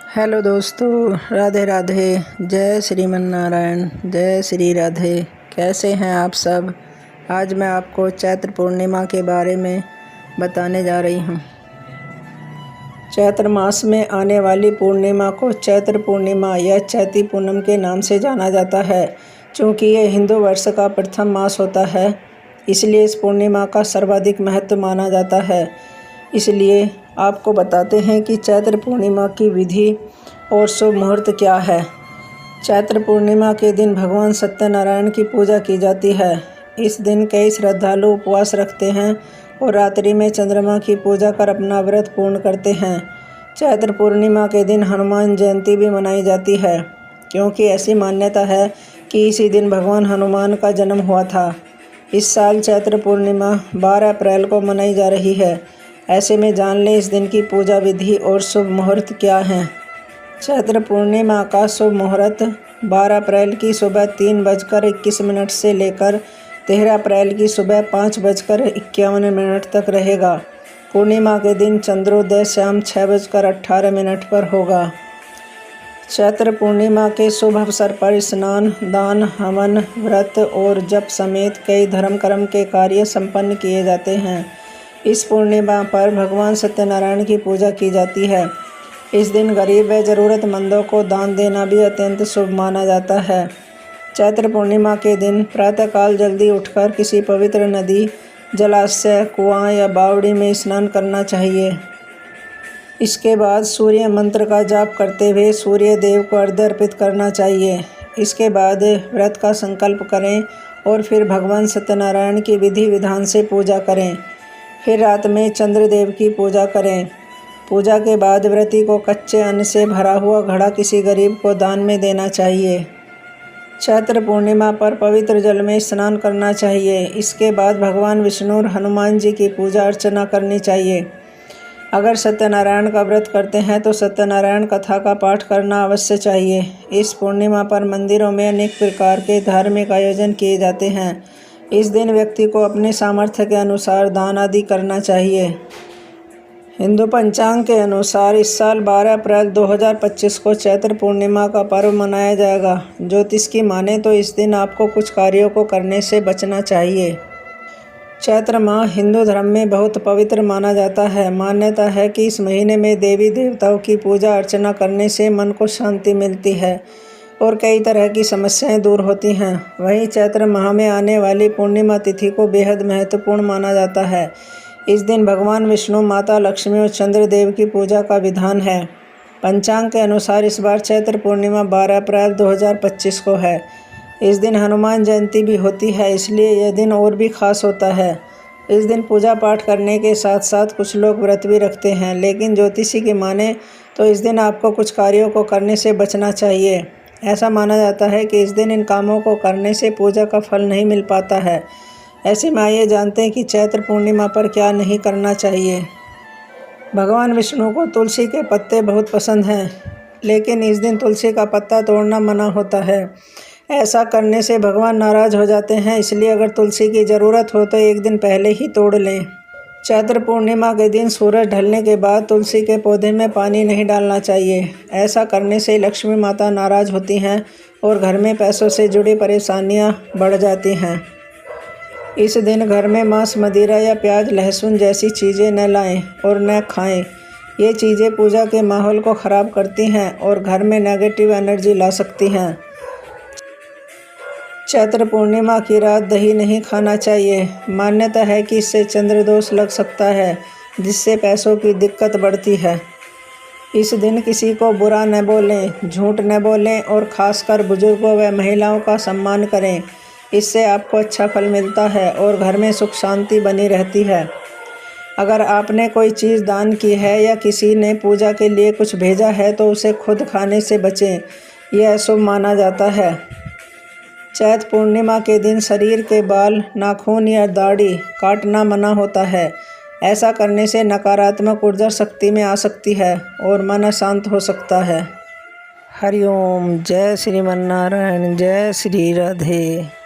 Hello दोस्तों, राधे राधे। जय श्रीमन नारायण, जय श्री राधे। कैसे हैं आप सब? आज मैं आपको चैत्र पूर्णिमा के बारे में बताने जा रही हूँ। चैत्र मास में आने वाली पूर्णिमा को चैत्र पूर्णिमा या चैती पूनम के नाम से जाना जाता है। चूँकि ये हिंदू वर्ष का प्रथम मास होता है, इसलिए इस पूर्णिमा का सर्वाधिक महत्व माना जाता है। इसलिए आपको बताते हैं कि चैत्र पूर्णिमा की विधि और शुभ मुहूर्त क्या है। चैत्र पूर्णिमा के दिन भगवान सत्यनारायण की पूजा की जाती है। इस दिन कई श्रद्धालु उपवास रखते हैं और रात्रि में चंद्रमा की पूजा कर अपना व्रत पूर्ण करते हैं। चैत्र पूर्णिमा के दिन हनुमान जयंती भी मनाई जाती है, क्योंकि ऐसी मान्यता है कि इसी दिन भगवान हनुमान का जन्म हुआ था। इस साल चैत्र पूर्णिमा 12 अप्रैल को मनाई जा रही है। ऐसे में जान लें इस दिन की पूजा विधि और शुभ मुहूर्त क्या हैं। चैत्र पूर्णिमा का शुभ मुहूर्त 12 अप्रैल की सुबह 3:21 से लेकर 13 अप्रैल की सुबह 5:51 तक रहेगा। पूर्णिमा के दिन चंद्रोदय शाम 6:18 पर होगा। चैत्र पूर्णिमा के शुभ अवसर पर स्नान, दान, हवन, व्रत और जप समेत कई धर्म कर्म के कार्य संपन्न किए जाते हैं। इस पूर्णिमा पर भगवान सत्यनारायण की पूजा की जाती है। इस दिन गरीब व ज़रूरतमंदों को दान देना भी अत्यंत शुभ माना जाता है। चैत्र पूर्णिमा के दिन प्रातःकाल जल्दी उठकर किसी पवित्र नदी, जलाशय, कुआं या बावड़ी में स्नान करना चाहिए। इसके बाद सूर्य मंत्र का जाप करते हुए सूर्य देव को अर्घ्य अर्पित करना चाहिए। इसके बाद व्रत का संकल्प करें और फिर भगवान सत्यनारायण की विधि विधान से पूजा करें। फिर रात में चंद्रदेव की पूजा करें। पूजा के बाद व्रती को कच्चे अन्न से भरा हुआ घड़ा किसी गरीब को दान में देना चाहिए। चैत्र पूर्णिमा पर पवित्र जल में स्नान करना चाहिए। इसके बाद भगवान विष्णु और हनुमान जी की पूजा अर्चना करनी चाहिए। अगर सत्यनारायण का व्रत करते हैं तो सत्यनारायण कथा का पाठ करना अवश्य चाहिए। इस पूर्णिमा पर मंदिरों में अनेक प्रकार के धार्मिक आयोजन किए जाते हैं। इस दिन व्यक्ति को अपने सामर्थ्य के अनुसार दान आदि करना चाहिए। हिंदू पंचांग के अनुसार इस साल 12 अप्रैल 2025 को चैत्र पूर्णिमा का पर्व मनाया जाएगा। ज्योतिष की माने तो इस दिन आपको कुछ कार्यों को करने से बचना चाहिए। चैत्र माह हिंदू धर्म में बहुत पवित्र माना जाता है। मान्यता है कि इस महीने में देवी देवताओं की पूजा अर्चना करने से मन को शांति मिलती है और कई तरह की समस्याएं दूर होती हैं। वहीं चैत्र माह में आने वाली पूर्णिमा तिथि को बेहद महत्वपूर्ण माना जाता है। इस दिन भगवान विष्णु, माता लक्ष्मी और चंद्रदेव की पूजा का विधान है। पंचांग के अनुसार इस बार चैत्र पूर्णिमा 12 अप्रैल 2025 को है। इस दिन हनुमान जयंती भी होती है, इसलिए यह दिन और भी खास होता है। इस दिन पूजा पाठ करने के साथ साथ कुछ लोग व्रत भी रखते हैं, लेकिन ज्योतिषी की माने तो इस दिन आपको कुछ कार्यों को करने से बचना चाहिए। ऐसा माना जाता है कि इस दिन इन कामों को करने से पूजा का फल नहीं मिल पाता है। ऐसे में आइए जानते हैं कि चैत्र पूर्णिमा पर क्या नहीं करना चाहिए। भगवान विष्णु को तुलसी के पत्ते बहुत पसंद हैं, लेकिन इस दिन तुलसी का पत्ता तोड़ना मना होता है। ऐसा करने से भगवान नाराज़ हो जाते हैं, इसलिए अगर तुलसी की ज़रूरत हो तो एक दिन पहले ही तोड़ लें। चैत्र पूर्णिमा के दिन सूरज ढलने के बाद तुलसी के पौधे में पानी नहीं डालना चाहिए। ऐसा करने से लक्ष्मी माता नाराज़ होती हैं और घर में पैसों से जुड़ी परेशानियां बढ़ जाती हैं। इस दिन घर में मांस, मदिरा या प्याज, लहसुन जैसी चीज़ें न लाएं और न खाएं। ये चीज़ें पूजा के माहौल को ख़राब करती हैं और घर में नेगेटिव एनर्जी ला सकती हैं। चैत्र पूर्णिमा की रात दही नहीं खाना चाहिए। मान्यता है कि इससे चंद्रदोष लग सकता है, जिससे पैसों की दिक्कत बढ़ती है। इस दिन किसी को बुरा न बोलें, झूठ न बोलें और ख़ासकर बुजुर्गों व महिलाओं का सम्मान करें। इससे आपको अच्छा फल मिलता है और घर में सुख शांति बनी रहती है। अगर आपने कोई चीज़ दान की है या किसी ने पूजा के लिए कुछ भेजा है तो उसे खुद खाने से बचें, यह अशुभ माना जाता है। चैत्र पूर्णिमा के दिन शरीर के बाल, नाखून या दाढ़ी काटना मना होता है। ऐसा करने से नकारात्मक ऊर्जा शक्ति में आ सकती है और मन अशांत हो सकता है। हरिओम। जय श्रीमन नारायण, जय श्री राधे।